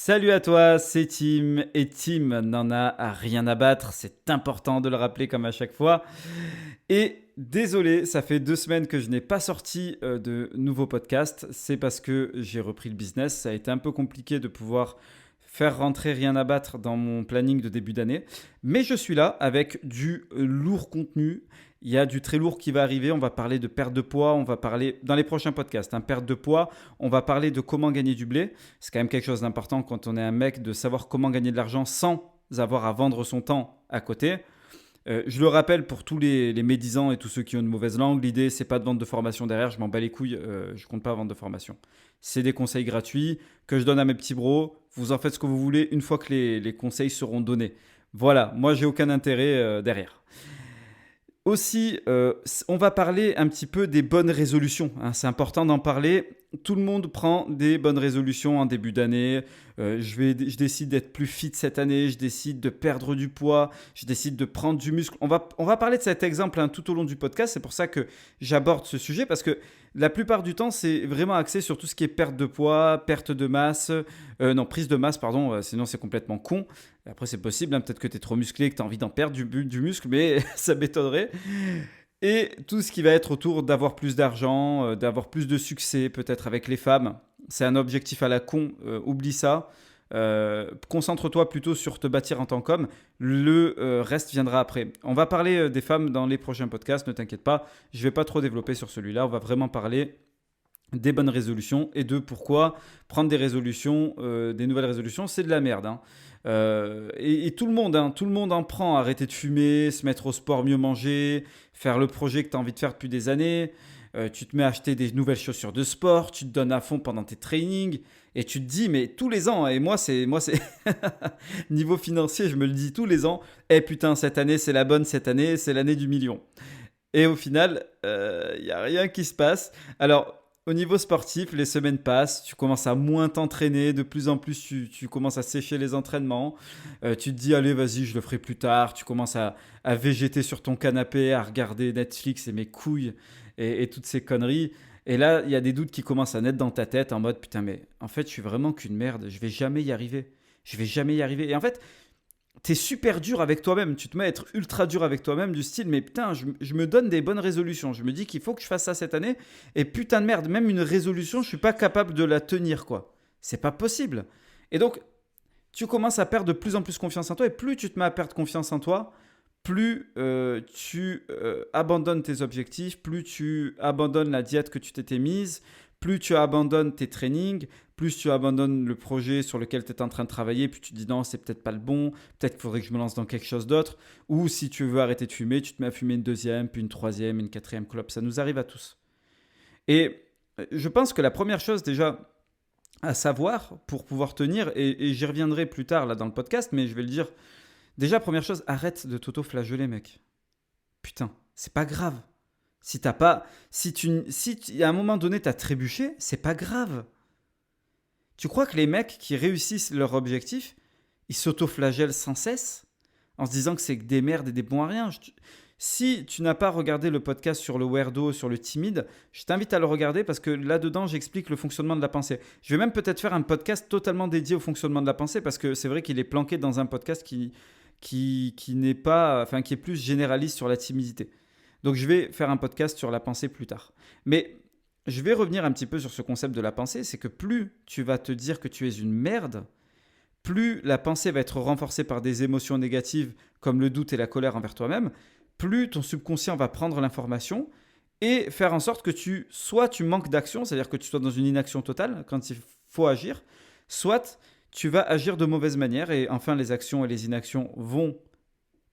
Salut à toi, c'est Tim et Tim n'en a rien à battre, c'est important de le rappeler comme à chaque fois. Et désolé, ça fait 2 semaines que je n'ai pas sorti de nouveau podcast, c'est parce que j'ai repris le business, ça a été un peu compliqué de pouvoir faire rentrer rien à battre dans mon planning de début d'année, mais je suis là avec du lourd contenu. Il y a du très lourd qui va arriver. On va parler de perte de poids. On va parler dans les prochains podcasts, perte de poids. On va parler de comment gagner du blé. C'est quand même quelque chose d'important quand on est un mec de savoir comment gagner de l'argent sans avoir à vendre son temps à côté. Je le rappelle pour tous les médisants et tous ceux qui ont une mauvaise langue, l'idée c'est pas de vendre de formation derrière, je m'en bats les couilles, je compte pas vendre de formation. C'est des conseils gratuits que je donne à mes petits bros, vous en faites ce que vous voulez une fois que les conseils seront donnés. Voilà, moi j'ai aucun intérêt derrière. Aussi, on va parler un petit peu des bonnes résolutions, hein. C'est important d'en parler. Tout le monde prend des bonnes résolutions en début d'année. Je décide d'être plus fit cette année. Je décide de perdre du poids. Je décide de prendre du muscle. On va parler de cet exemple tout au long du podcast. C'est pour ça que j'aborde ce sujet parce que la plupart du temps, c'est vraiment axé sur tout ce qui est perte de poids, perte de masse. Non, prise de masse, pardon. Sinon, c'est complètement con. Après, c'est possible, peut-être que tu es trop musclé, que tu as envie d'en perdre du muscle, mais ça m'étonnerait. Et tout ce qui va être autour d'avoir plus d'argent, d'avoir plus de succès, peut-être avec les femmes. C'est un objectif à la con, oublie ça. Concentre-toi plutôt sur te bâtir en tant qu'homme. Le reste viendra après. On va parler des femmes dans les prochains podcasts, ne t'inquiète pas. Je ne vais pas trop développer sur celui-là. On va vraiment parler des bonnes résolutions et de pourquoi prendre des résolutions, des nouvelles résolutions, c'est de la merde, hein. Et tout le monde en prend. Arrêter de fumer, se mettre au sport, mieux manger, faire le projet que tu as envie de faire depuis des années. Tu te mets à acheter des nouvelles chaussures de sport, tu te donnes à fond pendant tes trainings et tu te dis, mais tous les ans, et moi c'est niveau financier, je me le dis tous les ans, eh putain, cette année c'est la bonne, cette année c'est l'année du million. Et au final, il n'y a rien qui se passe. Alors, au niveau sportif, les semaines passent, tu commences à moins t'entraîner, de plus en plus tu commences à sécher les entraînements. Tu te dis, allez, vas-y, je le ferai plus tard. Tu commences à végéter sur ton canapé, à regarder Netflix et mes couilles et toutes ces conneries. Et là, il y a des doutes qui commencent à naître dans ta tête en mode, putain, mais en fait, je suis vraiment qu'une merde, je vais jamais y arriver. Je vais jamais y arriver. Et en fait, t'es super dur avec toi-même. Tu te mets à être ultra dur avec toi-même, du style, mais putain, je me donne des bonnes résolutions. Je me dis qu'il faut que je fasse ça cette année. Et putain de merde, même une résolution, je suis pas capable de la tenir, quoi. C'est pas possible. Et donc, tu commences à perdre de plus en plus confiance en toi. Et plus tu te mets à perdre confiance en toi, plus tu abandonnes tes objectifs, plus tu abandonnes la diète que tu t'étais mise, plus tu abandonnes tes trainings, plus tu abandonnes le projet sur lequel tu es en train de travailler, puis tu te dis non, c'est peut-être pas le bon, peut-être qu'il faudrait que je me lance dans quelque chose d'autre. Ou si tu veux arrêter de fumer, tu te mets à fumer une deuxième, puis une troisième, une quatrième clope. Ça nous arrive à tous. Et je pense que la première chose déjà à savoir pour pouvoir tenir, et j'y reviendrai plus tard là dans le podcast, mais je vais le dire. Déjà, première chose, arrête de t'auto-flageller, mec. Putain, c'est pas grave. Si t'as pas. Si à un moment donné t'as trébuché, c'est pas grave. Tu crois que les mecs qui réussissent leur objectif, ils s'auto-flagellent sans cesse en se disant que c'est des merdes et des bons à rien? Si tu n'as pas regardé le podcast sur le weirdo, sur le timide, je t'invite à le regarder parce que là-dedans, j'explique le fonctionnement de la pensée. Je vais même peut-être faire un podcast totalement dédié au fonctionnement de la pensée parce que c'est vrai qu'il est planqué dans un podcast qui n'est pas, enfin, qui est plus généraliste sur la timidité. Donc je vais faire un podcast sur la pensée plus tard. Mais je vais revenir un petit peu sur ce concept de la pensée, c'est que plus tu vas te dire que tu es une merde, plus la pensée va être renforcée par des émotions négatives comme le doute et la colère envers toi-même, plus ton subconscient va prendre l'information et faire en sorte que soit tu manques d'action, c'est-à-dire que tu sois dans une inaction totale quand il faut agir, soit tu vas agir de mauvaise manière et enfin les actions et les inactions vont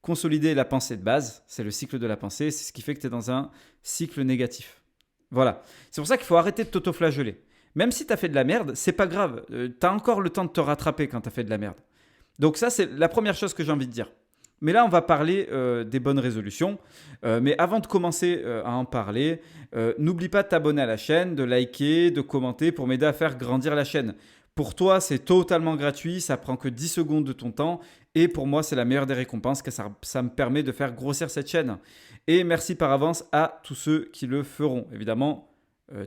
consolider la pensée de base, c'est le cycle de la pensée, c'est ce qui fait que tu es dans un cycle négatif. Voilà. C'est pour ça qu'il faut arrêter de t'auto-flageller. Même si tu as fait de la merde, c'est pas grave. Tu as encore le temps de te rattraper quand tu as fait de la merde. Donc ça, c'est la première chose que j'ai envie de dire. Mais là, on va parler des bonnes résolutions. Mais avant de commencer à en parler, n'oublie pas de t'abonner à la chaîne, de liker, de commenter pour m'aider à faire grandir la chaîne. Pour toi, c'est totalement gratuit, ça prend que 10 secondes de ton temps. Et pour moi, c'est la meilleure des récompenses, car ça me permet de faire grossir cette chaîne. Et merci par avance à tous ceux qui le feront. Évidemment,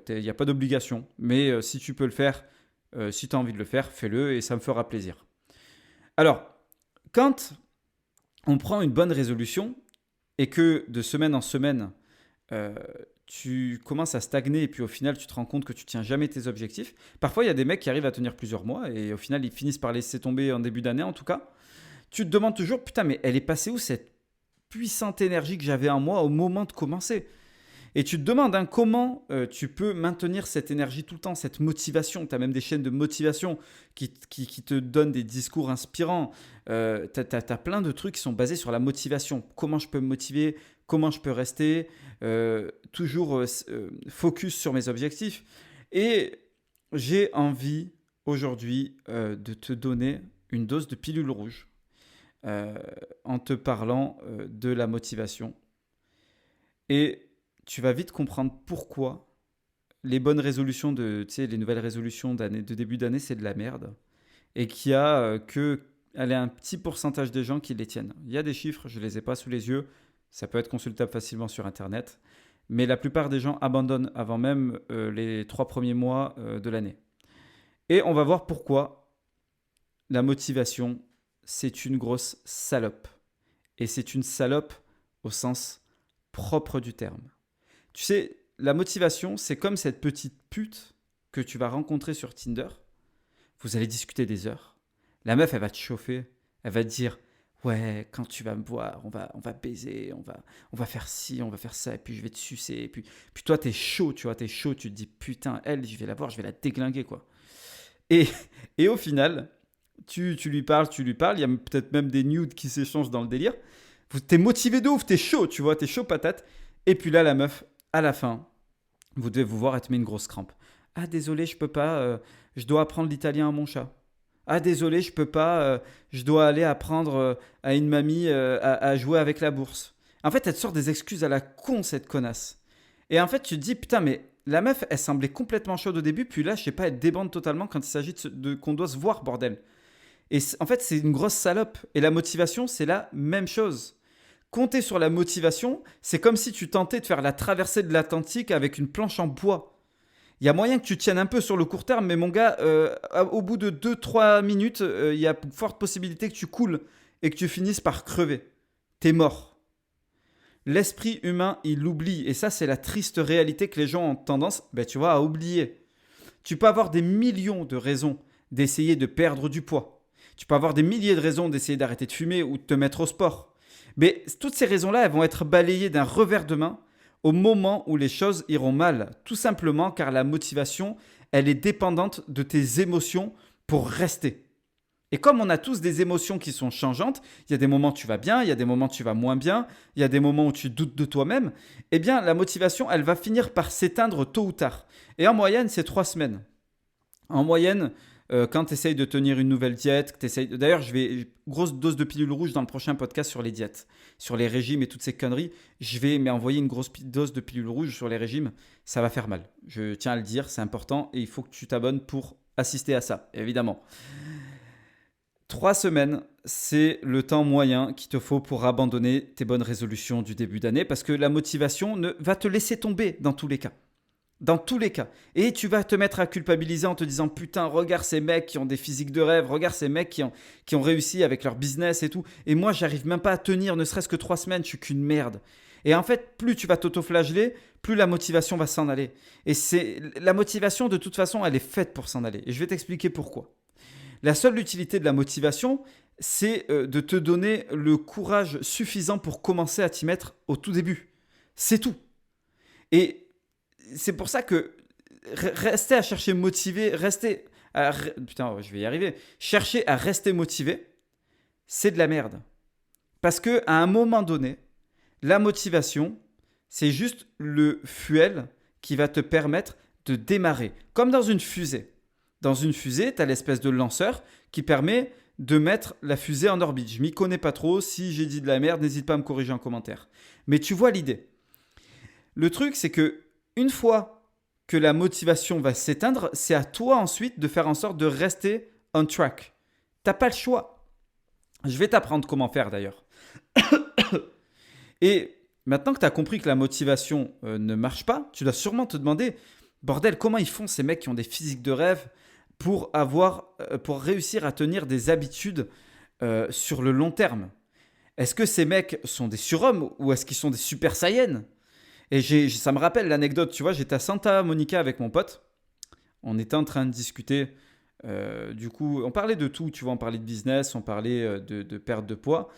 il n'y a pas d'obligation. Mais si tu peux le faire, Si tu as envie de le faire, fais-le et ça me fera plaisir. Alors, quand on prend une bonne résolution et que de semaine en semaine, tu commences à stagner et puis au final, tu te rends compte que tu tiens jamais tes objectifs. Parfois, il y a des mecs qui arrivent à tenir plusieurs mois et au final, ils finissent par laisser tomber en début d'année en tout cas. Tu te demandes toujours, putain, mais elle est passée où cette puissante énergie que j'avais en moi au moment de commencer? Et tu te demandes comment tu peux maintenir cette énergie tout le temps, cette motivation. Tu as même des chaînes de motivation qui te donnent des discours inspirants. Tu as plein de trucs qui sont basés sur la motivation. Comment je peux me motiver? Comment je peux rester toujours focus sur mes objectifs? Et j'ai envie aujourd'hui de te donner une dose de pilule rouge en te parlant de la motivation. Et tu vas vite comprendre pourquoi les bonnes résolutions les nouvelles résolutions de début d'année, c'est de la merde. Et qu'il y a un petit pourcentage des gens qui les tiennent. Il y a des chiffres, je ne les ai pas sous les yeux. Ça peut être consultable facilement sur Internet. Mais la plupart des gens abandonnent avant même les 3 premiers mois de l'année. Et on va voir pourquoi la motivation, c'est une grosse salope. Et c'est une salope au sens propre du terme. Tu sais, la motivation, c'est comme cette petite pute que tu vas rencontrer sur Tinder. Vous allez discuter des heures. La meuf, elle va te chauffer. Elle va te dire, ouais, quand tu vas me voir, on va baiser, on va faire ci, on va faire ça, et puis je vais te sucer. Et puis toi, t'es chaud, tu vois, tu te dis, putain, elle, je vais la voir, je vais la déglinguer, quoi. Et au final, tu lui parles, il y a peut-être même des nudes qui s'échangent dans le délire. T'es motivé de ouf, t'es chaud, tu vois, t'es chaud patate. Et puis là, la meuf, à la fin, vous devez vous voir, elle te met une grosse crampe. Ah, désolé, je peux pas, je dois apprendre l'italien à mon chat. Ah, désolé, je peux pas, je dois aller apprendre à une mamie à jouer avec la bourse. En fait, elle te sort des excuses à la con, cette connasse. Et en fait, tu te dis, putain, mais la meuf, elle semblait complètement chaude au début, puis là, je sais pas, elle débande totalement quand il s'agit qu'on doit se voir, bordel. Et en fait, c'est une grosse salope. Et la motivation, c'est la même chose. Compter sur la motivation, c'est comme si tu tentais de faire la traversée de l'Atlantique avec une planche en bois. Il y a moyen que tu tiennes un peu sur le court terme, mais mon gars, au bout de 2-3 minutes, il y a forte possibilité que tu coules et que tu finisses par crever. T'es mort. L'esprit humain, il l'oublie. Et ça, c'est la triste réalité que les gens ont tendance, tu vois, à oublier. Tu peux avoir des millions de raisons d'essayer de perdre du poids. Tu peux avoir des milliers de raisons d'essayer d'arrêter de fumer ou de te mettre au sport. Mais toutes ces raisons-là, elles vont être balayées d'un revers de main au moment où les choses iront mal. Tout simplement car la motivation, elle est dépendante de tes émotions pour rester. Et comme on a tous des émotions qui sont changeantes, il y a des moments où tu vas bien, il y a des moments où tu vas moins bien, il y a des moments où tu doutes de toi-même, eh bien la motivation, elle va finir par s'éteindre tôt ou tard. Et en moyenne, c'est 3 semaines. En moyenne, quand tu essayes de tenir une nouvelle diète, d'ailleurs, grosse dose de pilule rouge dans le prochain podcast sur les diètes, sur les régimes et toutes ces conneries. Je vais m'envoyer une grosse dose de pilule rouge sur les régimes. Ça va faire mal. Je tiens à le dire, c'est important et il faut que tu t'abonnes pour assister à ça, évidemment. 3 semaines, c'est le temps moyen qu'il te faut pour abandonner tes bonnes résolutions du début d'année parce que la motivation va te laisser tomber dans tous les cas. Dans tous les cas. Et tu vas te mettre à culpabiliser en te disant putain, regarde ces mecs qui ont des physiques de rêve, regarde ces mecs qui ont réussi avec leur business et tout. Et moi, j'arrive même pas à tenir, ne serait-ce que 3 semaines, je suis qu'une merde. Et en fait, plus tu vas t'auto-flageller, plus la motivation va s'en aller. Et la motivation, de toute façon, elle est faite pour s'en aller. Et je vais t'expliquer pourquoi. La seule utilité de la motivation, c'est de te donner le courage suffisant pour commencer à t'y mettre au tout début. C'est tout. Et c'est pour ça que rester à chercher motivé, je vais y arriver. Chercher à rester motivé, c'est de la merde. Parce qu'à un moment donné, la motivation, c'est juste le fuel qui va te permettre de démarrer. Comme dans une fusée. Dans une fusée, tu as l'espèce de lanceur qui permet de mettre la fusée en orbite. Je m'y connais pas trop. Si j'ai dit de la merde, n'hésite pas à me corriger en commentaire. Mais tu vois l'idée. Le truc, c'est que une fois que la motivation va s'éteindre, c'est à toi ensuite de faire en sorte de rester on track. Tu n'as pas le choix. Je vais t'apprendre comment faire d'ailleurs. Et maintenant que tu as compris que la motivation ne marche pas, tu dois sûrement te demander, bordel, comment ils font ces mecs qui ont des physiques de rêve pour réussir à tenir des habitudes sur le long terme. Est-ce que ces mecs sont des surhommes ou est-ce qu'ils sont des super saiyans? Et ça me rappelle l'anecdote, tu vois, j'étais à Santa Monica avec mon pote. On était en train de discuter. Du coup, on parlait de tout, tu vois, on parlait de business, on parlait de perte de poids.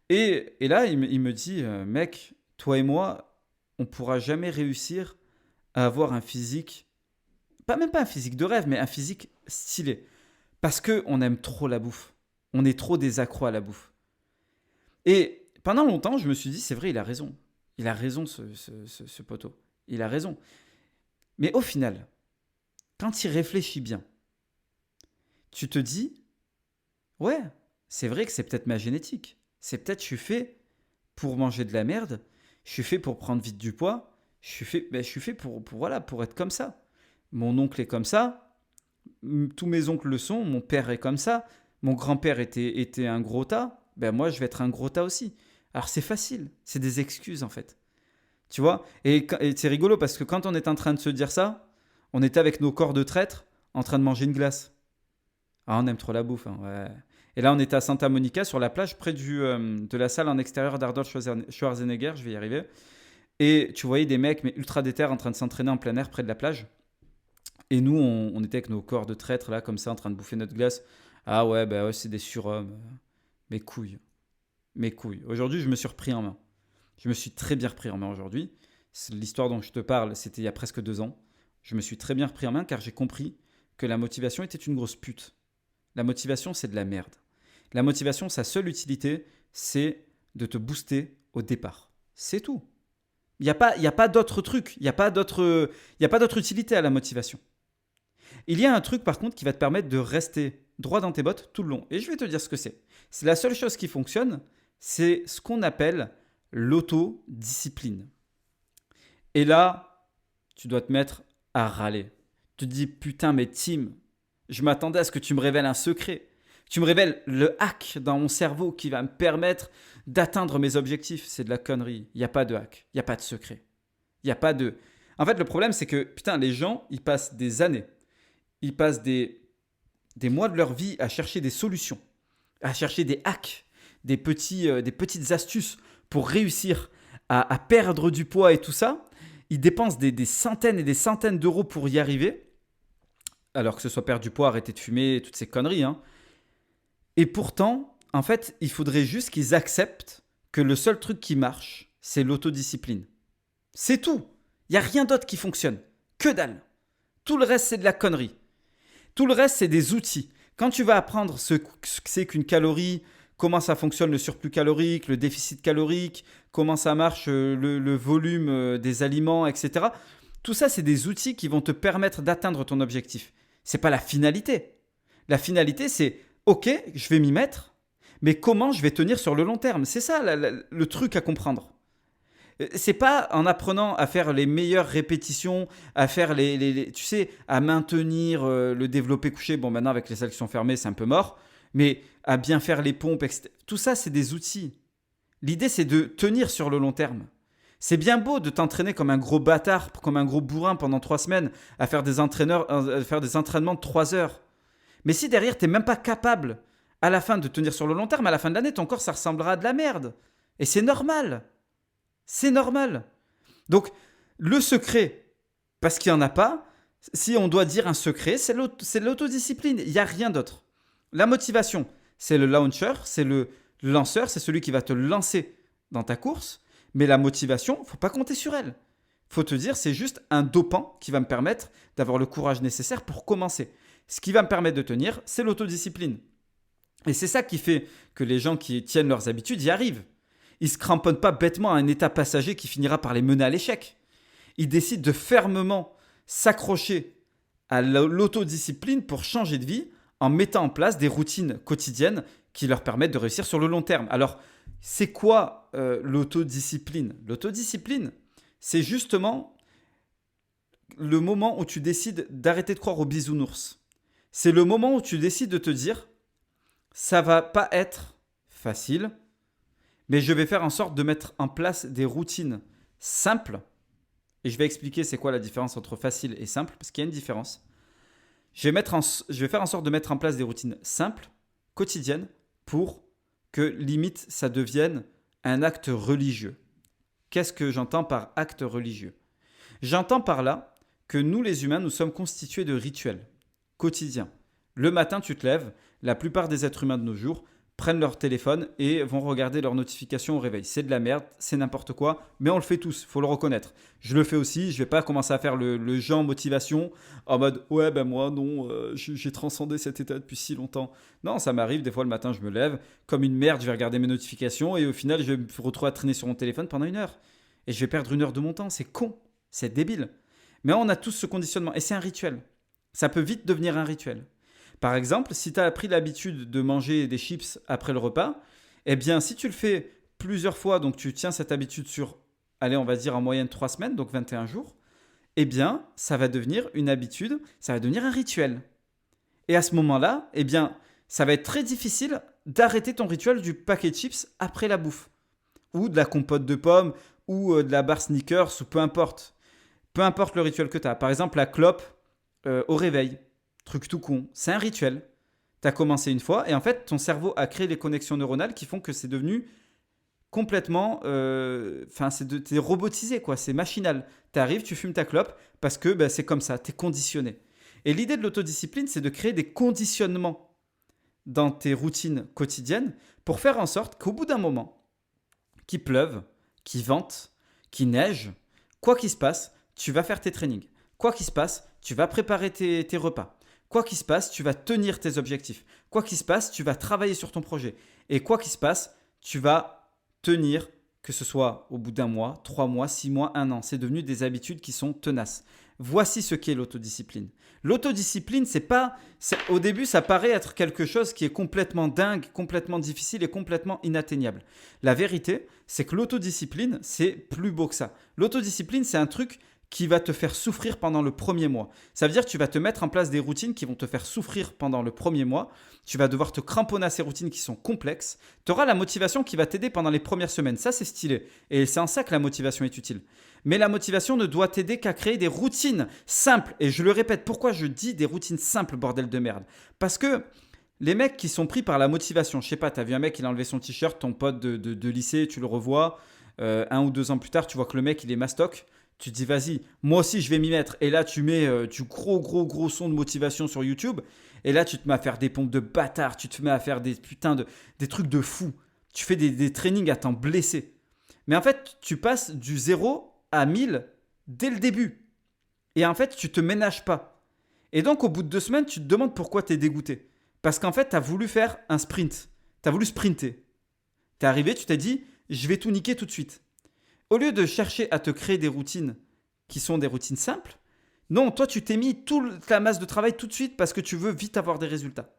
Et là, il me dit, mec, toi et moi, on pourra jamais réussir à avoir un physique, même pas un physique de rêve, mais un physique stylé. Parce qu'on aime trop la bouffe. On est trop des accros à la bouffe. Et pendant longtemps, je me suis dit, c'est vrai, il a raison. Il a raison, ce poteau. Il a raison. Mais au final, quand il réfléchit bien, tu te dis, ouais, c'est vrai que c'est peut-être ma génétique. C'est peut-être je suis fait pour manger de la merde, je suis fait pour prendre vite du poids, je suis fait voilà, pour être comme ça. Mon oncle est comme ça, tous mes oncles le sont, mon père est comme ça, mon grand-père était un gros tas, ben moi je vais être un gros tas aussi. Alors c'est facile, c'est des excuses en fait. Tu vois, et c'est rigolo parce que quand on est en train de se dire ça, on était avec nos corps de traîtres en train de manger une glace. Ah, on aime trop la bouffe, hein, ouais. Et là, on était à Santa Monica, sur la plage, près de la salle en extérieur d'Arnold Schwarzenegger, je vais y arriver. Et tu voyais des mecs, mais ultra déter, en train de s'entraîner en plein air près de la plage. Et nous, on était avec nos corps de traîtres, là, comme ça, en train de bouffer notre glace. Ah ouais, bah ouais, c'est des surhommes. Mes couilles. Mes couilles. Aujourd'hui, je me suis repris en main. Je me suis très bien repris en main aujourd'hui. L'histoire dont je te parle, c'était il y a presque 2 ans. Je me suis très bien repris en main car j'ai compris que la motivation était une grosse pute. La motivation, c'est de la merde. La motivation, sa seule utilité, c'est de te booster au départ. C'est tout. Il y a pas d'autre truc. Il n'y a pas d'autre utilité à la motivation. Il y a un truc, par contre, qui va te permettre de rester droit dans tes bottes tout le long. Et je vais te dire ce que c'est. C'est la seule chose qui fonctionne, c'est ce qu'on appelle l'autodiscipline. Et là, tu dois te mettre à râler. Tu te dis, putain, mais Tim, je m'attendais à ce que tu me révèles un secret. Tu me révèles le hack dans mon cerveau qui va me permettre d'atteindre mes objectifs. C'est de la connerie. Il n'y a pas de hack. Il n'y a pas de secret. Il n'y a pas de... En fait, le problème, c'est que, putain, les gens, ils passent des années. Ils passent des mois de leur vie à chercher des solutions, à chercher des hacks, des petites astuces pour réussir à perdre du poids et tout ça. Ils dépensent des centaines et des centaines d'euros pour y arriver. Alors que ce soit perdre du poids, arrêter de fumer, toutes ces conneries, hein. Et pourtant, en fait, il faudrait juste qu'ils acceptent que le seul truc qui marche, c'est l'autodiscipline. C'est tout. Il n'y a rien d'autre qui fonctionne. Que dalle. Tout le reste, c'est de la connerie. Tout le reste, c'est des outils. Quand tu vas apprendre ce que c'est qu'une calorie, comment ça fonctionne le surplus calorique, le déficit calorique, comment ça marche le volume des aliments, etc. Tout ça, c'est des outils qui vont te permettre d'atteindre ton objectif. C'est pas la finalité. La finalité, c'est ok, je vais m'y mettre, mais comment je vais tenir sur le long terme? C'est ça le truc à comprendre. C'est pas en apprenant à faire les meilleures répétitions, à faire tu sais, à maintenir le développé couché. Bon, maintenant avec les salles qui sont fermées, c'est un peu mort, mais à bien faire les pompes, etc. Tout ça, c'est des outils. L'idée, c'est de tenir sur le long terme. C'est bien beau de t'entraîner comme un gros bâtard, comme un gros bourrin pendant 3 semaines, à faire des entraînements de 3 heures. Mais si derrière, tu n'es même pas capable, à la fin, de tenir sur le long terme, à la fin de l'année, ton corps, ça ressemblera à de la merde. Et c'est normal. C'est normal. Donc, le secret, parce qu'il n'y en a pas, si on doit dire un secret, c'est l'autodiscipline. Il n'y a rien d'autre. La motivation, c'est le launcher, c'est le lanceur, c'est celui qui va te lancer dans ta course. Mais la motivation, il ne faut pas compter sur elle. Il faut te dire, c'est juste un dopant qui va me permettre d'avoir le courage nécessaire pour commencer. Ce qui va me permettre de tenir, c'est l'autodiscipline. Et c'est ça qui fait que les gens qui tiennent leurs habitudes y arrivent. Ils ne se cramponnent pas bêtement à un état passager qui finira par les mener à l'échec. Ils décident de fermement s'accrocher à l'autodiscipline pour changer de vie en mettant en place des routines quotidiennes qui leur permettent de réussir sur le long terme. Alors, c'est quoi l'autodiscipline? L'autodiscipline, c'est justement le moment où tu décides d'arrêter de croire aux bisounours. C'est le moment où tu décides de te dire, ça va pas être facile, mais je vais faire en sorte de mettre en place des routines simples. Et je vais expliquer c'est quoi la différence entre facile et simple, parce qu'il y a une différence. Je vais faire en sorte de mettre en place des routines simples, quotidiennes, pour que limite ça devienne un acte religieux. Qu'est-ce que j'entends par acte religieux? J'entends par là que nous les humains, nous sommes constitués de rituels quotidiens. Le matin, tu te lèves, la plupart des êtres humains de nos jours prennent leur téléphone et vont regarder leurs notifications au réveil. C'est de la merde, c'est n'importe quoi, mais on le fait tous, il faut le reconnaître. Je le fais aussi, je ne vais pas commencer à faire le Jean motivation en mode ouais ben moi non, j'ai transcendé cet état depuis si longtemps. Non, ça m'arrive, des fois le matin je me lève, comme une merde je vais regarder mes notifications et au final je vais me retrouver à traîner sur mon téléphone pendant 1 heure. Et je vais perdre 1 heure de mon temps, c'est con, c'est débile. Mais on a tous ce conditionnement et c'est un rituel. Ça peut vite devenir un rituel. Par exemple, si tu as pris l'habitude de manger des chips après le repas, eh bien, si tu le fais plusieurs fois, donc tu tiens cette habitude sur, allez, on va dire en moyenne 3 semaines, donc 21 jours, eh bien, ça va devenir une habitude, ça va devenir un rituel. Et à ce moment-là, eh bien, ça va être très difficile d'arrêter ton rituel du paquet de chips après la bouffe, ou de la compote de pommes, ou de la barre Snickers, ou peu importe. Peu importe le rituel que tu as. Par exemple, la clope au réveil. Truc tout con, c'est un rituel. Tu as commencé une fois et en fait, ton cerveau a créé les connexions neuronales qui font que c'est devenu complètement. T'es robotisé, quoi. C'est machinal. Tu arrives, tu fumes ta clope parce que c'est comme ça, tu es conditionné. Et l'idée de l'autodiscipline, c'est de créer des conditionnements dans tes routines quotidiennes pour faire en sorte qu'au bout d'un moment, qu'il pleuve, qu'il vente, qu'il neige, quoi qu'il se passe, tu vas faire tes trainings. Quoi qu'il se passe, tu vas préparer tes repas. Quoi qu'il se passe, tu vas tenir tes objectifs. Quoi qu'il se passe, tu vas travailler sur ton projet. Et quoi qu'il se passe, tu vas tenir, que ce soit au bout d'un mois, 3 mois, 6 mois, 1 an. C'est devenu des habitudes qui sont tenaces. Voici ce qu'est l'autodiscipline. L'autodiscipline, au début, ça paraît être quelque chose qui est complètement dingue, complètement difficile et complètement inatteignable. La vérité, c'est que l'autodiscipline, c'est plus beau que ça. L'autodiscipline, c'est un truc qui va te faire souffrir pendant le premier mois. Ça veut dire que tu vas te mettre en place des routines qui vont te faire souffrir pendant le premier mois. Tu vas devoir te cramponner à ces routines qui sont complexes. Tu auras la motivation qui va t'aider pendant les premières semaines. Ça, c'est stylé. Et c'est en ça que la motivation est utile. Mais la motivation ne doit t'aider qu'à créer des routines simples. Et je le répète, pourquoi je dis des routines simples, bordel de merde? Parce que les mecs qui sont pris par la motivation, je sais pas, tu as vu un mec, il a enlevé son t-shirt, ton pote de lycée, tu le revois. 1 ou 2 ans plus tard, tu vois que le mec, il est mastoc. Tu te dis, vas-y, moi aussi, je vais m'y mettre. Et là, tu mets du gros son de motivation sur YouTube. Et là, tu te mets à faire des pompes de bâtard. Tu te mets à faire des trucs de fou. Tu fais des trainings à t'en blesser. Mais en fait, tu passes du 0 à 1000 dès le début. Et en fait, tu te ménages pas. Et donc, au bout de 2 semaines, tu te demandes pourquoi tu es dégoûté. Parce qu'en fait, tu as voulu faire un sprint. Tu as voulu sprinter. Tu es arrivé, tu t'es dit, je vais tout niquer tout de suite. Au lieu de chercher à te créer des routines qui sont des routines simples, non, toi, tu t'es mis toute la masse de travail tout de suite parce que tu veux vite avoir des résultats.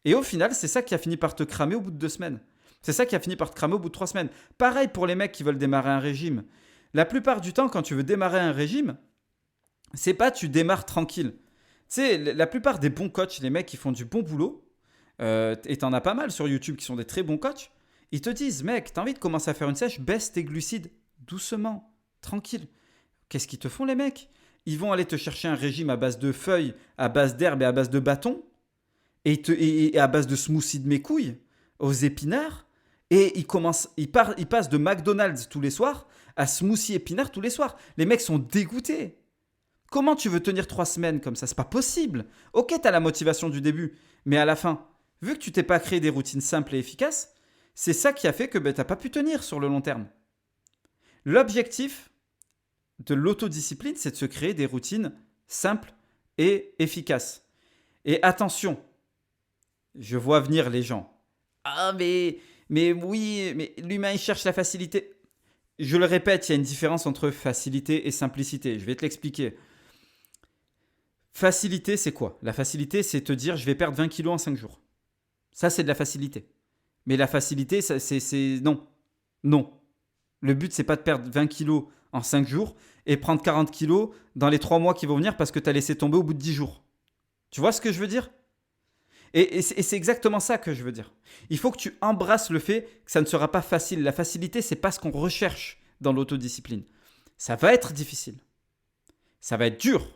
Et au final, c'est ça qui a fini par te cramer au bout de 2 semaines. C'est ça qui a fini par te cramer au bout de 3 semaines. Pareil pour les mecs qui veulent démarrer un régime. La plupart du temps, quand tu veux démarrer un régime, c'est pas tu démarres tranquille. Tu sais, la plupart des bons coachs, les mecs qui font du bon boulot, et t'en as pas mal sur YouTube qui sont des très bons coachs, ils te disent, mec, t'as envie de commencer à faire une sèche, baisse tes glucides doucement, tranquille. Qu'est-ce qu'ils te font les mecs? Ils vont aller te chercher un régime à base de feuilles, à base d'herbes et à base de bâtons, et à base de smoothie de mes couilles, aux épinards, et ils passent de McDonald's tous les soirs à smoothie épinards tous les soirs. Les mecs sont dégoûtés. Comment tu veux tenir 3 semaines comme ça? C'est pas possible. Ok, t'as la motivation du début, mais à la fin, vu que tu t'es pas créé des routines simples et efficaces, c'est ça qui a fait que t'as pas pu tenir sur le long terme. L'objectif de l'autodiscipline, c'est de se créer des routines simples et efficaces. Et attention, je vois venir les gens. Ah mais oui, mais l'humain il cherche la facilité. Je le répète, il y a une différence entre facilité et simplicité. Je vais te l'expliquer. Facilité, c'est quoi? La facilité, c'est te dire je vais perdre 20 kilos en 5 jours. Ça, c'est de la facilité. Mais la facilité, c'est non. Non. Le but, c'est pas de perdre 20 kilos en 5 jours et prendre 40 kilos dans les 3 mois qui vont venir parce que tu as laissé tomber au bout de 10 jours. Tu vois ce que je veux dire? Et c'est exactement ça que je veux dire. Il faut que tu embrasses le fait que ça ne sera pas facile. La facilité, c'est pas ce qu'on recherche dans l'autodiscipline. Ça va être difficile. Ça va être dur.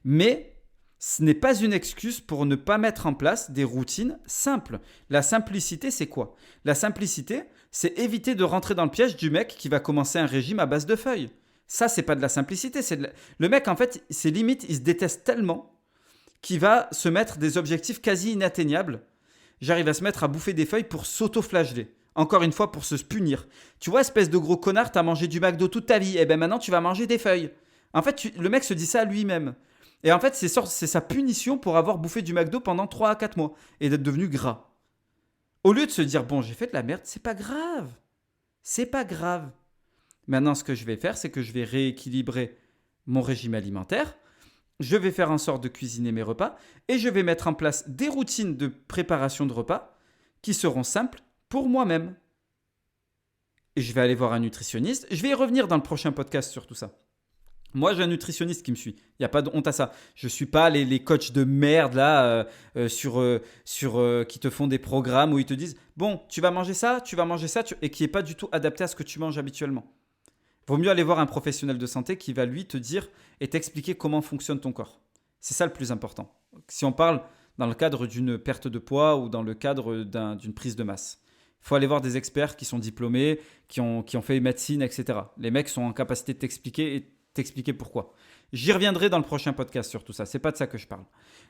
Mais Ce n'est pas une excuse pour ne pas mettre en place des routines simples. La simplicité, c'est quoi? La simplicité, c'est éviter de rentrer dans le piège du mec qui va commencer un régime à base de feuilles. Ça, c'est pas de la simplicité. Le mec, en fait, c'est limite, il se déteste tellement qu'il va se mettre des objectifs quasi inatteignables. J'arrive à se mettre à bouffer des feuilles pour s'auto-flageller. Encore une fois, pour se punir. Tu vois, espèce de gros connard, t'as mangé du McDo toute ta vie. Et ben maintenant, tu vas manger des feuilles. En fait, le mec se dit ça à lui-même. Et en fait, c'est sa punition pour avoir bouffé du McDo pendant 3 à 4 mois et d'être devenu gras. Au lieu de se dire, bon, j'ai fait de la merde, c'est pas grave. C'est pas grave. Maintenant, ce que je vais faire, c'est que je vais rééquilibrer mon régime alimentaire. Je vais faire en sorte de cuisiner mes repas et je vais mettre en place des routines de préparation de repas qui seront simples pour moi-même. Et je vais aller voir un nutritionniste. Je vais y revenir dans le prochain podcast sur tout ça. Moi, j'ai un nutritionniste qui me suit. Il n'y a pas de honte à ça. Je ne suis pas les coachs de merde là qui te font des programmes où ils te disent bon, tu vas manger ça, et qui n'est pas du tout adapté à ce que tu manges habituellement. Vaut mieux aller voir un professionnel de santé qui va lui te dire et t'expliquer comment fonctionne ton corps. C'est ça le plus important. Si on parle dans le cadre d'une perte de poids ou dans le cadre d'une prise de masse. Il faut aller voir des experts qui sont diplômés, qui ont fait médecine, etc. Les mecs sont en capacité de t'expliquer pourquoi. J'y reviendrai dans le prochain podcast sur tout ça. C'est pas de ça que je parle.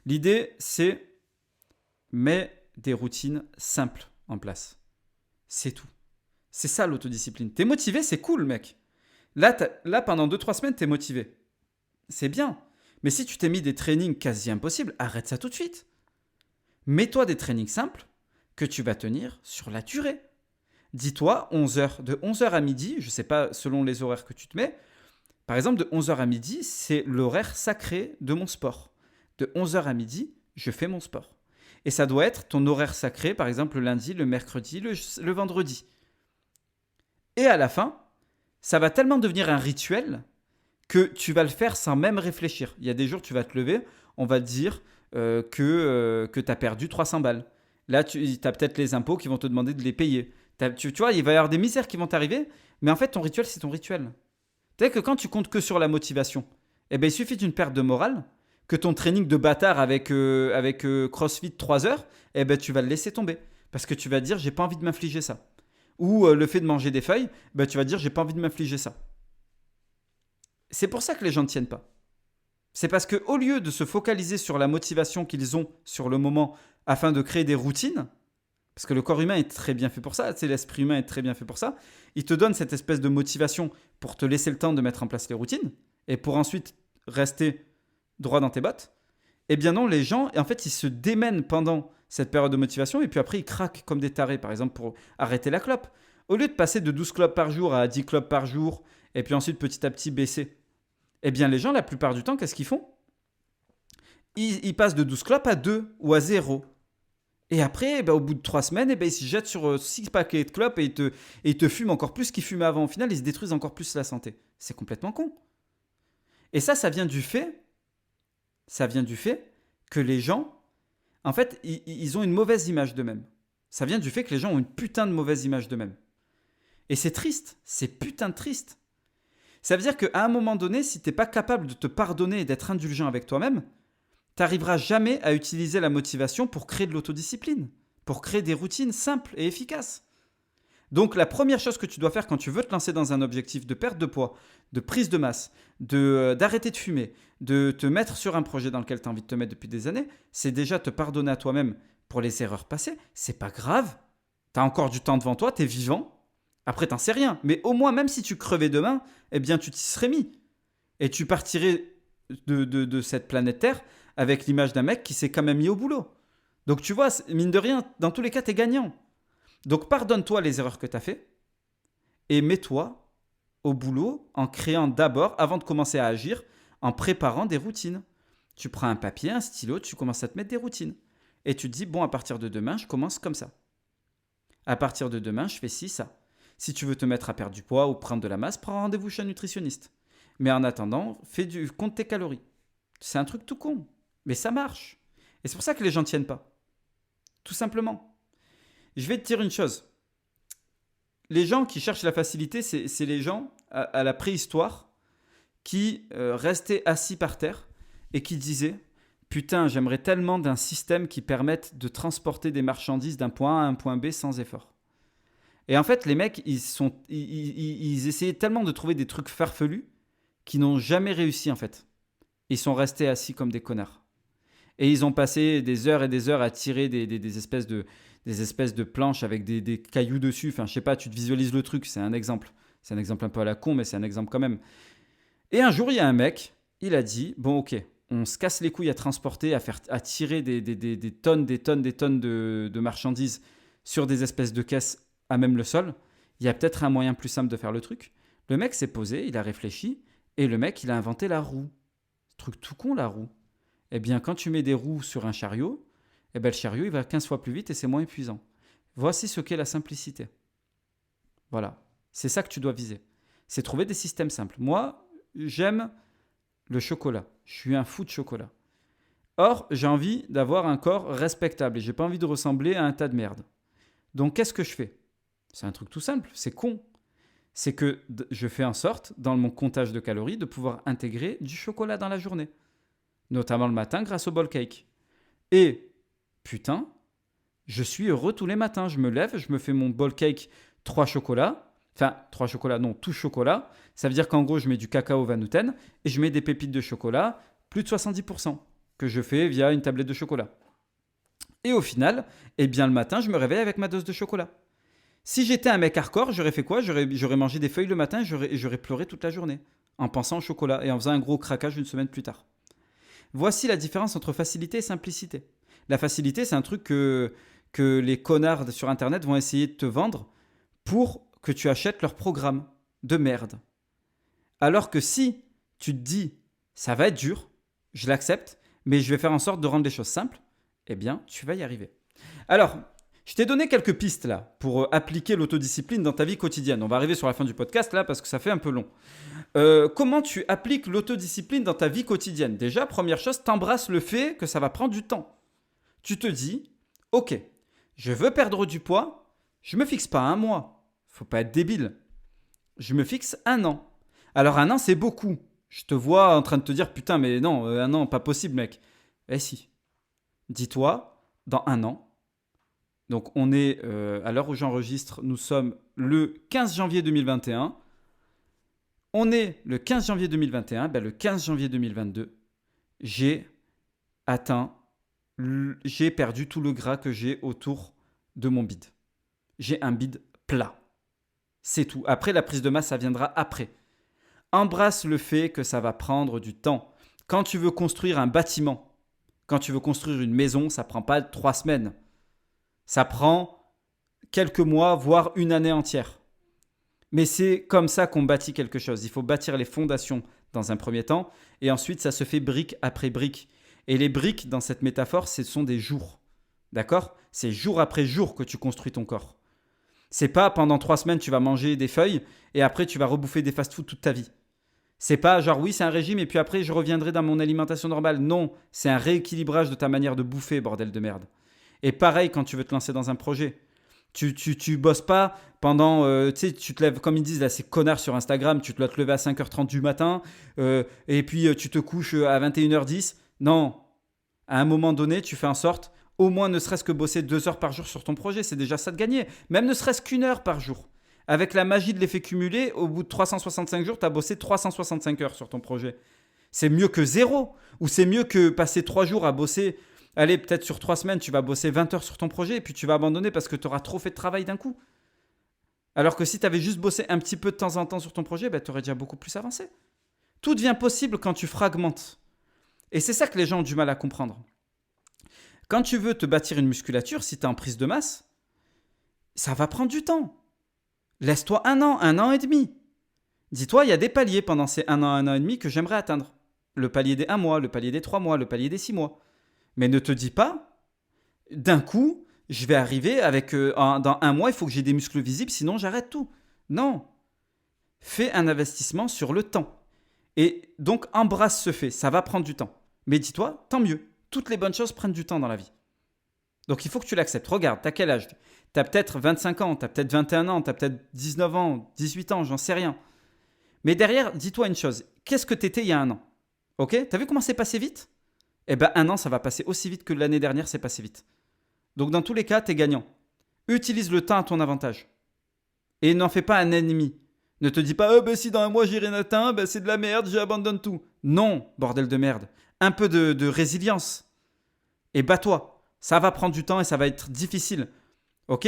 L'idée, c'est mets des routines simples en place. C'est tout. C'est ça l'autodiscipline. T'es motivé, c'est cool, mec. Là, pendant 2-3 semaines, t'es motivé. C'est bien. Mais si tu t'es mis des trainings quasi impossibles, arrête ça tout de suite. Mets-toi des trainings simples que tu vas tenir sur la durée. Dis-toi, 11h, de 11h à midi, je ne sais pas selon les horaires que tu te mets, par exemple, de 11h à midi, c'est l'horaire sacré de mon sport. De 11h à midi, je fais mon sport. Et ça doit être ton horaire sacré, par exemple, le lundi, le mercredi, le vendredi. Et à la fin, ça va tellement devenir un rituel que tu vas le faire sans même réfléchir. Il y a des jours, tu vas te lever, on va te dire que tu as perdu 300 balles. Là, tu as peut-être les impôts qui vont te demander de les payer. Tu vois, il va y avoir des misères qui vont t'arriver, mais en fait, ton rituel, c'est ton rituel. Tu sais que quand tu comptes que sur la motivation, eh ben, il suffit d'une perte de morale, que ton training de bâtard avec CrossFit 3 heures, eh ben, tu vas le laisser tomber. Parce que tu vas dire, j'ai pas envie de m'infliger ça. Ou le fait de manger des feuilles, ben, tu vas dire, j'ai pas envie de m'infliger ça. C'est pour ça que les gens ne tiennent pas. C'est parce qu'au lieu de se focaliser sur la motivation qu'ils ont sur le moment afin de créer des routines, parce que le corps humain est très bien fait pour ça, l'esprit humain est très bien fait pour ça, il te donne cette espèce de motivation pour te laisser le temps de mettre en place les routines et pour ensuite rester droit dans tes bottes. Eh bien non, les gens, en fait, ils se démènent pendant cette période de motivation et puis après, ils craquent comme des tarés, par exemple, pour arrêter la clope. Au lieu de passer de 12 clopes par jour à 10 clopes par jour et puis ensuite petit à petit baisser, eh bien les gens, la plupart du temps, qu'est-ce qu'ils font? Ils passent de 12 clopes à 2 ou à 0. Et après, au bout de 3 semaines, ils se jettent sur 6 paquets de clopes et ils te fument encore plus qu'ils fumaient avant. Au final, ils se détruisent encore plus la santé. C'est complètement con. Et ça vient du fait que les gens, en fait, ils ont une mauvaise image d'eux-mêmes. Ça vient du fait que les gens ont une putain de mauvaise image d'eux-mêmes. Et c'est triste, c'est putain de triste. Ça veut dire qu'à un moment donné, si tu n'es pas capable de te pardonner et d'être indulgent avec toi-même, tu n'arriveras jamais à utiliser la motivation pour créer de l'autodiscipline, pour créer des routines simples et efficaces. Donc la première chose que tu dois faire quand tu veux te lancer dans un objectif de perte de poids, de prise de masse, d'arrêter de fumer, de te mettre sur un projet dans lequel tu as envie de te mettre depuis des années, c'est déjà te pardonner à toi-même pour les erreurs passées. C'est pas grave. Tu as encore du temps devant toi, tu es vivant. Après, t'en sais rien. Mais au moins, même si tu crevais demain, eh bien, tu t'y serais mis. Et tu partirais de cette planète Terre avec l'image d'un mec qui s'est quand même mis au boulot. Donc, tu vois, mine de rien, dans tous les cas, t'es gagnant. Donc, pardonne-toi les erreurs que t'as fait et mets-toi au boulot en créant d'abord, avant de commencer à agir, en préparant des routines. Tu prends un papier, un stylo, tu commences à te mettre des routines. Et tu te dis, bon, à partir de demain, je commence comme ça. À partir de demain, je fais ci, ça. Si tu veux te mettre à perdre du poids ou prendre de la masse, prends rendez-vous chez un nutritionniste. Mais en attendant, compte tes calories. C'est un truc tout con, mais ça marche. Et c'est pour ça que les gens ne tiennent pas. Tout simplement. Je vais te dire une chose. Les gens qui cherchent la facilité, c'est les gens à la préhistoire qui restaient assis par terre et qui disaient putain, j'aimerais tellement d'un système qui permette de transporter des marchandises d'un point A à un point B sans effort. Et en fait, les mecs, ils essayaient tellement de trouver des trucs farfelus qu'ils n'ont jamais réussi en fait. Ils sont restés assis comme des connards. Et ils ont passé des heures et des heures à tirer des espèces de planches avec des cailloux dessus. Enfin, je sais pas, tu te visualises le truc, c'est un exemple. C'est un exemple un peu à la con, mais c'est un exemple quand même. Et un jour, il y a un mec, il a dit, bon ok, on se casse les couilles à transporter, à tirer des tonnes de marchandises sur des espèces de caisses à même le sol. Il y a peut-être un moyen plus simple de faire le truc. Le mec s'est posé, il a réfléchi, et le mec, il a inventé la roue. Truc tout con, la roue. Eh bien, quand tu mets des roues sur un chariot, eh bien, le chariot, il va 15 fois plus vite et c'est moins épuisant. Voici ce qu'est la simplicité. Voilà. C'est ça que tu dois viser. C'est trouver des systèmes simples. Moi, j'aime le chocolat. Je suis un fou de chocolat. Or, j'ai envie d'avoir un corps respectable et j'ai pas envie de ressembler à un tas de merde. Donc, qu'est-ce que je fais? C'est un truc tout simple, c'est con. C'est que je fais en sorte, dans mon comptage de calories, de pouvoir intégrer du chocolat dans la journée. Notamment le matin grâce au ball cake. Et, putain, je suis heureux tous les matins. Je me lève, je me fais mon ball cake 3 chocolats. Enfin, 3 chocolats, non, tout chocolat. Ça veut dire qu'en gros, je mets du cacao Vanouten et je mets des pépites de chocolat, plus de 70%, que je fais via une tablette de chocolat. Et au final, eh bien le matin, je me réveille avec ma dose de chocolat. Si j'étais un mec hardcore, j'aurais fait quoi? J'aurais mangé des feuilles le matin et j'aurais pleuré toute la journée en pensant au chocolat et en faisant un gros craquage une semaine plus tard. Voici la différence entre facilité et simplicité. La facilité, c'est un truc que les connards sur Internet vont essayer de te vendre pour que tu achètes leur programme de merde. Alors que si tu te dis, ça va être dur, je l'accepte, mais je vais faire en sorte de rendre les choses simples, eh bien, tu vas y arriver. Alors, je t'ai donné quelques pistes là pour appliquer l'autodiscipline dans ta vie quotidienne. On va arriver sur la fin du podcast là parce que ça fait un peu long. Comment tu appliques l'autodiscipline dans ta vie quotidienne? Déjà, première chose, t'embrasses le fait que ça va prendre du temps. Tu te dis, ok, je veux perdre du poids, je me fixe pas un mois. Faut pas être débile. Je me fixe un an. Alors un an, c'est beaucoup. Je te vois en train de te dire, putain, mais non, un an, pas possible, mec. Eh si. Dis-toi, dans un an, donc on est, à l'heure où j'enregistre, nous sommes le 15 janvier 2021. On est le 15 janvier 2021, ben le 15 janvier 2022, j'ai perdu tout le gras que j'ai autour de mon bide. J'ai un bide plat. C'est tout. Après, la prise de masse, ça viendra après. Embrasse le fait que ça va prendre du temps. Quand tu veux construire un bâtiment, quand tu veux construire une maison, ça ne prend pas 3 semaines. Ça prend quelques mois, voire une année entière. Mais c'est comme ça qu'on bâtit quelque chose. Il faut bâtir les fondations dans un premier temps et ensuite ça se fait brique après brique. Et les briques dans cette métaphore, ce sont des jours. D'accord? C'est jour après jour que tu construis ton corps. C'est pas pendant 3 semaines tu vas manger des feuilles et après tu vas rebouffer des fast-food toute ta vie. C'est pas genre oui c'est un régime et puis après je reviendrai dans mon alimentation normale. Non, c'est un rééquilibrage de ta manière de bouffer, bordel de merde. Et pareil quand tu veux te lancer dans un projet. Tu bosses pas pendant, tu sais, tu te lèves, comme ils disent là, ces connards sur Instagram, tu dois te lever à 5h30 du matin et puis tu te couches à 21h10. Non, à un moment donné, tu fais en sorte, au moins ne serait-ce que bosser 2 heures par jour sur ton projet, c'est déjà ça de gagner. Même ne serait-ce qu'1 heure par jour. Avec la magie de l'effet cumulé, au bout de 365 jours, tu as bossé 365 heures sur ton projet. C'est mieux que zéro. Ou c'est mieux que passer 3 jours à bosser. Allez, peut-être sur 3 semaines, tu vas bosser 20 heures sur ton projet et puis tu vas abandonner parce que tu auras trop fait de travail d'un coup. Alors que si tu avais juste bossé un petit peu de temps en temps sur ton projet, ben, tu aurais déjà beaucoup plus avancé. Tout devient possible quand tu fragmentes. Et c'est ça que les gens ont du mal à comprendre. Quand tu veux te bâtir une musculature, si tu es en prise de masse, ça va prendre du temps. Laisse-toi 1 an et demi. Dis-toi, il y a des paliers pendant ces 1 an et demi que j'aimerais atteindre. Le palier des 1 mois, le palier des 3 mois, le palier des 6 mois. Mais ne te dis pas, d'un coup, je vais arriver avec, dans 1 mois, il faut que j'ai des muscles visibles, sinon j'arrête tout. Non. Fais un investissement sur le temps. Et donc, embrasse ce fait. Ça va prendre du temps. Mais dis-toi, tant mieux. Toutes les bonnes choses prennent du temps dans la vie. Donc, il faut que tu l'acceptes. Regarde, t'as quel âge? T'as peut-être 25 ans, t'as peut-être 21 ans, t'as peut-être 19 ans, 18 ans, j'en sais rien. Mais derrière, dis-toi une chose. Qu'est-ce que t'étais il y a 1 an? Ok? T'as vu comment c'est passé vite? eh ben 1 an, ça va passer aussi vite que l'année dernière, c'est passé vite. Donc dans tous les cas, tu es gagnant. Utilise le temps à ton avantage. Et n'en fais pas un ennemi. Ne te dis pas, si dans un mois j'ai rien atteint, c'est de la merde, j'abandonne tout. Non, bordel de merde. Un peu de résilience. Et bats-toi. Ça va prendre du temps et ça va être difficile. Ok?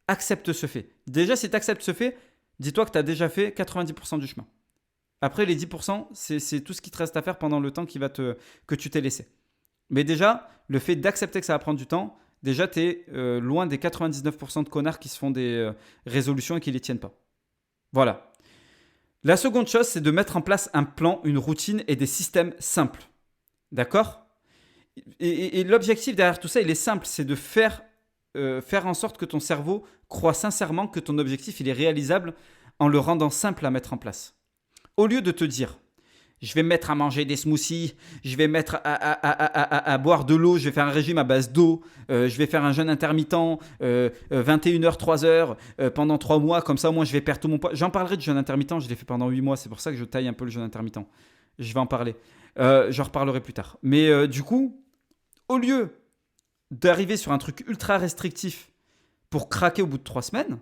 Accepte ce fait. Déjà, si tu acceptes ce fait, dis-toi que tu as déjà fait 90% du chemin. Après, les 10%, c'est tout ce qui te reste à faire pendant le temps que tu t'es laissé. Mais déjà, le fait d'accepter que ça va prendre du temps, déjà, tu es loin des 99% de connards qui se font des résolutions et qui ne les tiennent pas. Voilà. La seconde chose, c'est de mettre en place un plan, une routine et des systèmes simples. D'accord? Et l'objectif derrière tout ça, il est simple, c'est de faire en sorte que ton cerveau croit sincèrement que ton objectif, il est réalisable en le rendant simple à mettre en place. Au lieu de te dire, je vais me mettre à manger des smoothies, je vais mettre à boire de l'eau, je vais faire un régime à base d'eau, je vais faire un jeûne intermittent, 21h, 3h, pendant 3 mois, comme ça, moi, je vais perdre tout mon poids. J'en parlerai du jeûne intermittent, je l'ai fait pendant 8 mois, c'est pour ça que je taille un peu le jeûne intermittent. Je vais en parler. J'en reparlerai plus tard. Mais du coup, au lieu d'arriver sur un truc ultra restrictif pour craquer au bout de 3 semaines,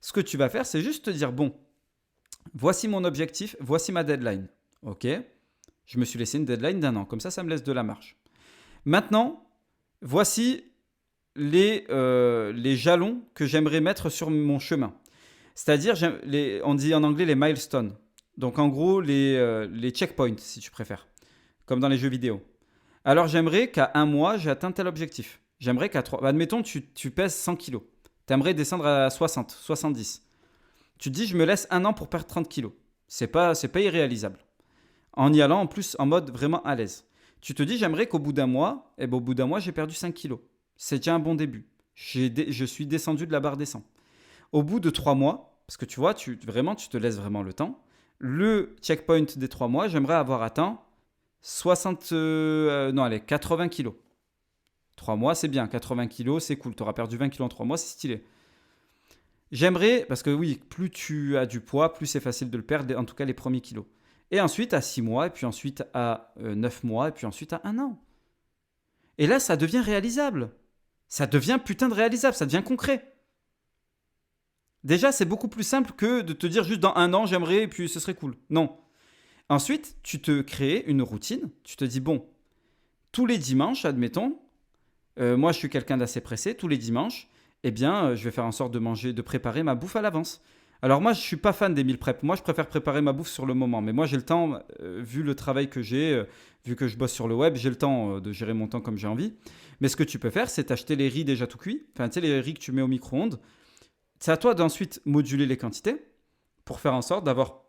ce que tu vas faire, c'est juste te dire, bon, voici mon objectif, voici ma deadline. Ok, je me suis laissé une deadline d'1 an, comme ça me laisse de la marge. Maintenant, voici les jalons que j'aimerais mettre sur mon chemin. C'est-à-dire, on dit en anglais les milestones. Donc en gros, les checkpoints, si tu préfères, comme dans les jeux vidéo. Alors j'aimerais qu'à 1 mois, j'ai atteint tel objectif. J'aimerais qu'à 3... Admettons, tu pèses 100 kilos. Tu aimerais descendre à 60, 70. Tu te dis, je me laisse 1 an pour perdre 30 kilos. C'est pas irréalisable. En y allant en plus en mode vraiment à l'aise. Tu te dis, j'aimerais qu'au bout d'un mois, au bout d'un mois, j'ai perdu 5 kilos. C'est déjà un bon début. Je suis descendu de la barre des 100. Au bout de 3 mois, parce que tu vois, tu te laisses vraiment le temps, le checkpoint des 3 mois, j'aimerais avoir atteint 80 kilos. 3 mois, c'est bien. 80 kilos, c'est cool. Tu auras perdu 20 kilos en 3 mois, c'est stylé. J'aimerais, parce que oui, plus tu as du poids, plus c'est facile de le perdre, en tout cas les premiers kilos. Et ensuite à 6 mois, et puis ensuite à 9 mois, et puis ensuite à 1 an. Et là, ça devient réalisable. Ça devient putain de réalisable, ça devient concret. Déjà, c'est beaucoup plus simple que de te dire juste dans 1 an, j'aimerais, et puis ce serait cool. Non. Ensuite, tu te crées une routine. Tu te dis, bon, tous les dimanches, admettons, moi je suis quelqu'un d'assez pressé, tous les dimanches, je vais faire en sorte de préparer ma bouffe à l'avance. Alors moi, je ne suis pas fan des meal prep. Moi, je préfère préparer ma bouffe sur le moment. Mais moi, j'ai le temps, vu le travail que j'ai, vu que je bosse sur le web, j'ai le temps de gérer mon temps comme j'ai envie. Mais ce que tu peux faire, c'est t'acheter les riz déjà tout cuits. Enfin, tu sais, les riz que tu mets au micro-ondes. C'est à toi d'ensuite moduler les quantités pour faire en sorte d'avoir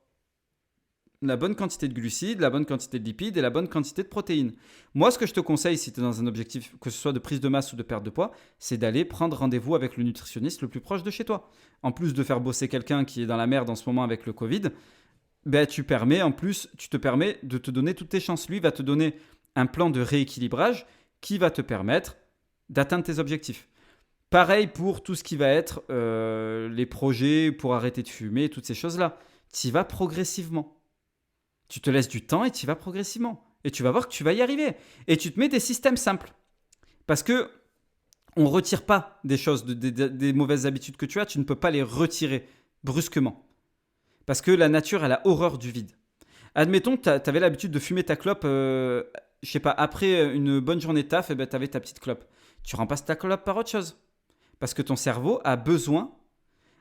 la bonne quantité de glucides, la bonne quantité de lipides et la bonne quantité de protéines. Moi, ce que je te conseille, si tu es dans un objectif, que ce soit de prise de masse ou de perte de poids, c'est d'aller prendre rendez-vous avec le nutritionniste le plus proche de chez toi. En plus de faire bosser quelqu'un qui est dans la merde en ce moment avec le Covid, tu te permets de te donner toutes tes chances. Lui va te donner un plan de rééquilibrage qui va te permettre d'atteindre tes objectifs. Pareil pour tout ce qui va être les projets pour arrêter de fumer, toutes ces choses-là. Tu y vas progressivement. Tu te laisses du temps et tu y vas progressivement. Et tu vas voir que tu vas y arriver. Et tu te mets des systèmes simples. Parce que on ne retire pas des choses, des mauvaises habitudes que tu as. Tu ne peux pas les retirer brusquement. Parce que la nature, elle a horreur du vide. Admettons que tu avais l'habitude de fumer ta clope, après une bonne journée de taf, tu avais ta petite clope. Tu remplaces ta clope par autre chose. Parce que ton cerveau a besoin...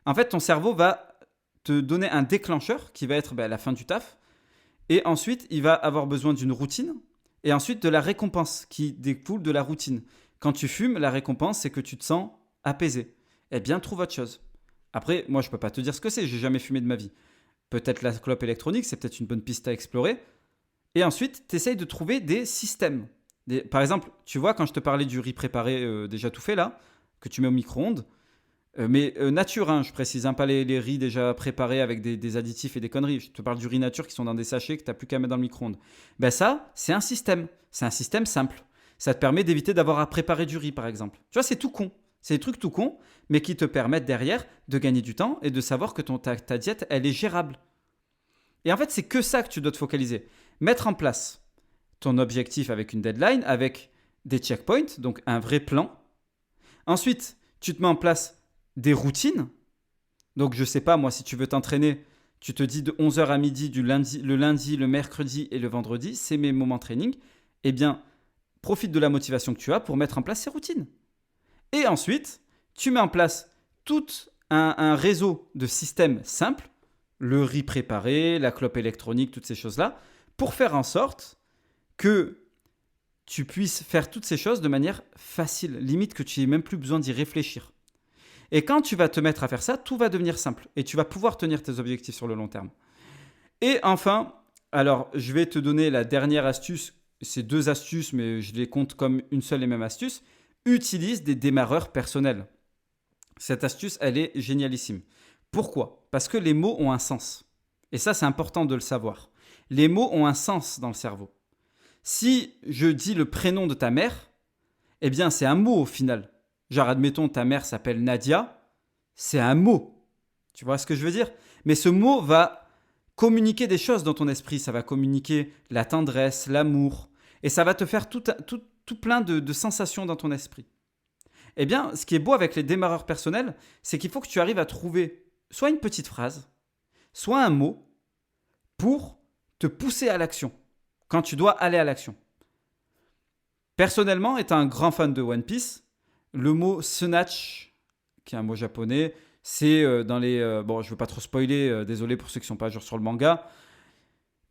En fait, ton cerveau va te donner un déclencheur qui va être la fin du taf. Et ensuite, il va avoir besoin d'une routine et ensuite de la récompense qui découle de la routine. Quand tu fumes, la récompense, c'est que tu te sens apaisé. Eh bien, trouve autre chose. Après, moi, je ne peux pas te dire ce que c'est. J'ai jamais fumé de ma vie. Peut-être la clope électronique, c'est peut-être une bonne piste à explorer. Et ensuite, tu essayes de trouver des systèmes. Par exemple, tu vois, quand je te parlais du riz préparé déjà tout fait là, que tu mets au micro-ondes, mais nature, hein, je précise, hein, pas les riz déjà préparés avec des additifs et des conneries. Je te parle du riz nature qui sont dans des sachets que tu n'as plus qu'à mettre dans le micro-ondes. Ça, c'est un système. C'est un système simple. Ça te permet d'éviter d'avoir à préparer du riz, par exemple. Tu vois, c'est tout con. C'est des trucs tout cons, mais qui te permettent derrière de gagner du temps et de savoir que ta diète, elle est gérable. Et en fait, c'est que ça que tu dois te focaliser. Mettre en place ton objectif avec une deadline, avec des checkpoints, donc un vrai plan. Ensuite, tu te mets en place des routines. Donc, je ne sais pas, moi, si tu veux t'entraîner, tu te dis de 11h à midi, le lundi, le mercredi et le vendredi, c'est mes moments training. Eh bien, profite de la motivation que tu as pour mettre en place ces routines. Et ensuite, tu mets en place tout un réseau de systèmes simples, le riz préparé, la clope électronique, toutes ces choses-là, pour faire en sorte que tu puisses faire toutes ces choses de manière facile, limite que tu n'aies même plus besoin d'y réfléchir. Et quand tu vas te mettre à faire ça, tout va devenir simple et tu vas pouvoir tenir tes objectifs sur le long terme. Et enfin, alors je vais te donner la dernière astuce, c'est 2 astuces mais je les compte comme une seule et même astuce. Utilise des démarreurs personnels. Cette astuce, elle est génialissime. Pourquoi ? Parce que les mots ont un sens. Et ça, c'est important de le savoir. Les mots ont un sens dans le cerveau. Si je dis le prénom de ta mère, eh bien, c'est un mot au final. Genre, admettons, ta mère s'appelle Nadia, c'est un mot. Tu vois ce que je veux dire ? Mais ce mot va communiquer des choses dans ton esprit. Ça va communiquer la tendresse, l'amour. Et ça va te faire tout plein de sensations dans ton esprit. Eh bien, ce qui est beau avec les démarreurs personnels, c'est qu'il faut que tu arrives à trouver soit une petite phrase, soit un mot pour te pousser à l'action, quand tu dois aller à l'action. Personnellement, étant un grand fan de One Piece, le mot Snatch, qui est un mot japonais, c'est dans les... bon, je ne veux pas trop spoiler, désolé pour ceux qui ne sont pas à jour sur le manga.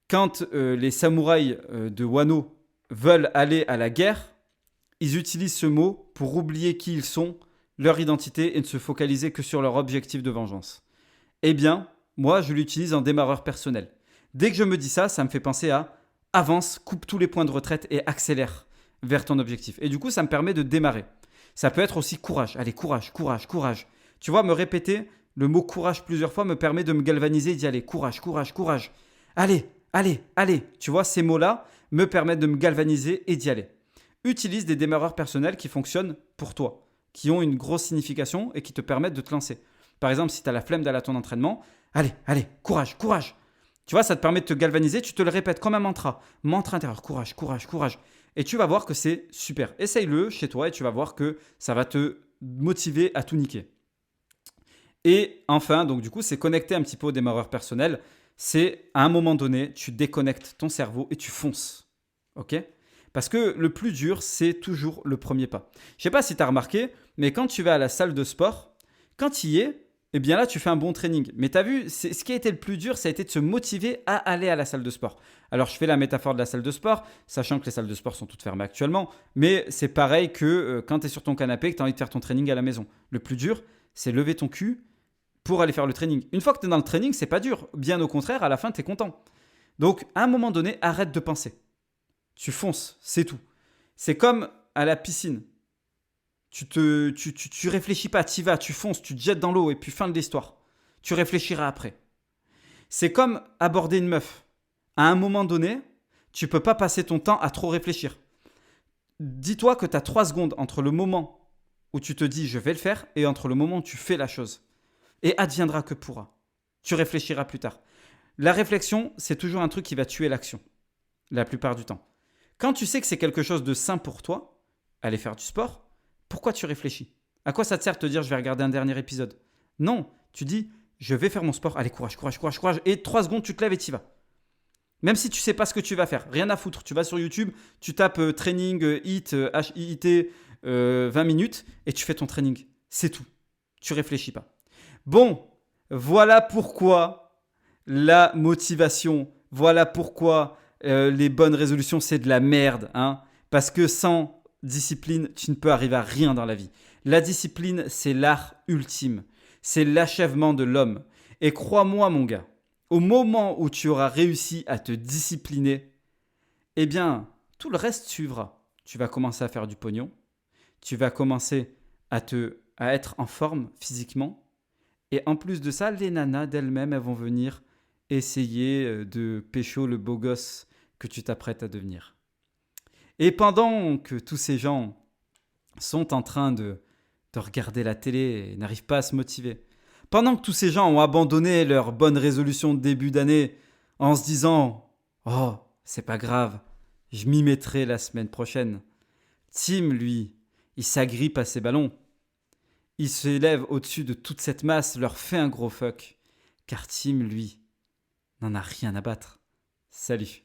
Quand les samouraïs de Wano veulent aller à la guerre, ils utilisent ce mot pour oublier qui ils sont, leur identité et ne se focaliser que sur leur objectif de vengeance. Eh bien, moi, je l'utilise en démarreur personnel. Dès que je me dis ça, ça me fait penser à avance, coupe tous les points de retraite et accélère vers ton objectif. Et du coup, ça me permet de démarrer. Ça peut être aussi courage. Allez, courage, courage, courage. Tu vois, me répéter le mot courage plusieurs fois me permet de me galvaniser et d'y aller. Courage, courage, courage. Allez, allez, allez. Tu vois, ces mots-là me permettent de me galvaniser et d'y aller. Utilise des démarreurs personnels qui fonctionnent pour toi, qui ont une grosse signification et qui te permettent de te lancer. Par exemple, si tu as la flemme d'aller à ton entraînement, allez, allez, courage, courage. Tu vois, ça te permet de te galvaniser, tu te le répètes comme un mantra. Mantra intérieur, courage, courage, courage. Et tu vas voir que c'est super. Essaye-le chez toi et tu vas voir que ça va te motiver à tout niquer. Et enfin, donc du coup, c'est connecté un petit peu au démarreur personnel. C'est à un moment donné, tu déconnectes ton cerveau et tu fonces. Ok ? Parce que le plus dur, c'est toujours le premier pas. Je ne sais pas si tu as remarqué, mais quand tu vas à la salle de sport, quand tu y es, eh bien là, tu fais un bon training. Mais tu as vu, ce qui a été le plus dur, ça a été de se motiver à aller à la salle de sport. Alors, je fais la métaphore de la salle de sport, sachant que les salles de sport sont toutes fermées actuellement. Mais c'est pareil que quand tu es sur ton canapé et que tu as envie de faire ton training à la maison. Le plus dur, c'est lever ton cul pour aller faire le training. Une fois que tu es dans le training, c'est pas dur. Bien au contraire, à la fin, tu es content. Donc, à un moment donné, arrête de penser. Tu fonces, c'est tout. C'est comme à la piscine. Tu réfléchis pas, tu y vas, tu fonces, tu te jettes dans l'eau et puis fin de l'histoire. Tu réfléchiras après. C'est comme aborder une meuf. À un moment donné, tu peux pas passer ton temps à trop réfléchir. Dis-toi que tu as 3 secondes entre le moment où tu te dis je vais le faire et entre le moment où tu fais la chose. Et adviendra que pourra. Tu réfléchiras plus tard. La réflexion, c'est toujours un truc qui va tuer l'action. La plupart du temps. Quand tu sais que c'est quelque chose de sain pour toi, aller faire du sport, pourquoi tu réfléchis ? À quoi ça te sert de te dire je vais regarder un dernier épisode ? Non, tu dis je vais faire mon sport, allez courage, courage, courage, courage, et 3 secondes tu te lèves et tu y vas. Même si tu sais pas ce que tu vas faire, rien à foutre, tu vas sur YouTube, tu tapes training HIIT, HIIT 20 minutes et tu fais ton training. C'est tout, tu réfléchis pas. Bon, voilà pourquoi la motivation, voilà pourquoi les bonnes résolutions, c'est de la merde. Hein, parce que sans discipline, tu ne peux arriver à rien dans la vie. La discipline, c'est l'art ultime. C'est l'achèvement de l'homme. Et crois-moi, mon gars, au moment où tu auras réussi à te discipliner, eh bien, tout le reste suivra. Tu vas commencer à faire du pognon. Tu vas commencer à être en forme physiquement. Et en plus de ça, les nanas d'elles-mêmes, elles vont venir essayer de pécho le beau gosse que tu t'apprêtes à devenir. Et pendant que tous ces gens sont en train de regarder la télé et n'arrivent pas à se motiver, pendant que tous ces gens ont abandonné leurs bonnes résolutions de début d'année en se disant « Oh, c'est pas grave, Je m'y mettrai la semaine prochaine. Tim, lui, il s'agrippe à ses ballons. Il s'élève au-dessus de toute cette masse, leur fait un gros fuck. Car Tim, lui, n'en a rien à battre. Salut.